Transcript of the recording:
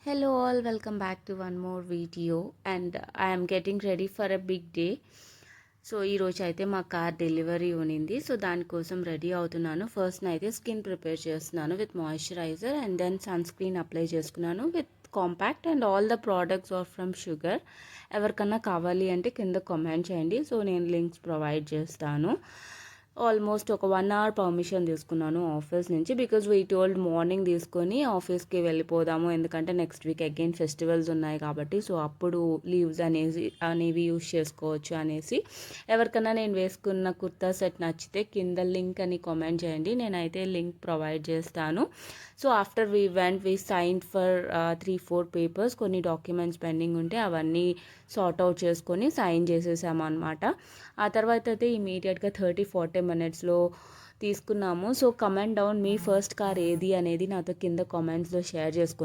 Hello all, welcome back to one more video and I am getting ready for a big day. So ఈరోజు అయితే మా car delivery ఉనింది. So దానికోసం ready అవుతున్నాను. First అయితే skin prepare చేస్తున్నాను with moisturiser and then sunscreen apply చేసుకున్నాను with compact and all the products are from Sugar. ఎవరికన్నా కావాలి అంటే కింద కామెంట్ చేయండి. సో నేను లింక్స్ ప్రొవైడ్ చేస్తాను. ఆల్మోస్ట్ ఒక 1 అవర్ పర్మిషన్ తీసుకున్నాను ఆఫీస్ నుంచి, బికాజ్ వీ టోల్డ్ మార్నింగ్ తీసుకొని ఆఫీస్కి వెళ్ళిపోదాము, ఎందుకంటే నెక్స్ట్ వీక్ అగైన్ ఫెస్టివల్స్ ఉన్నాయి కాబట్టి. సో అప్పుడు లీవ్స్ అనేవి యూస్ చేసుకోవచ్చు అనేసి. ఎవరికైనా నేను వేసుకున్న కుర్తా సెట్ నచ్చితే కింద లింక్ అని కామెంట్ చేయండి, నేనైతే లింక్ ప్రొవైడ్ చేస్తాను. So after we signed for 3-4 papers, కొన్ని డాక్యుమెంట్స్ పెండింగ్ ఉంటే అవన్నీ సార్ట్ అవుట్ చేసుకొని సైన్ చేసేసాము అనమాట. ఆ తర్వాత అయితే ఇమీడియట్గా 30-40 మినిట్స్లో తీసుకున్నాము. సో కమెంట్ డౌన్ మీ ఫస్ట్ కార్ ఏది అనేది నాతో కింద కామెంట్స్లో షేర్ చేసుకోండి.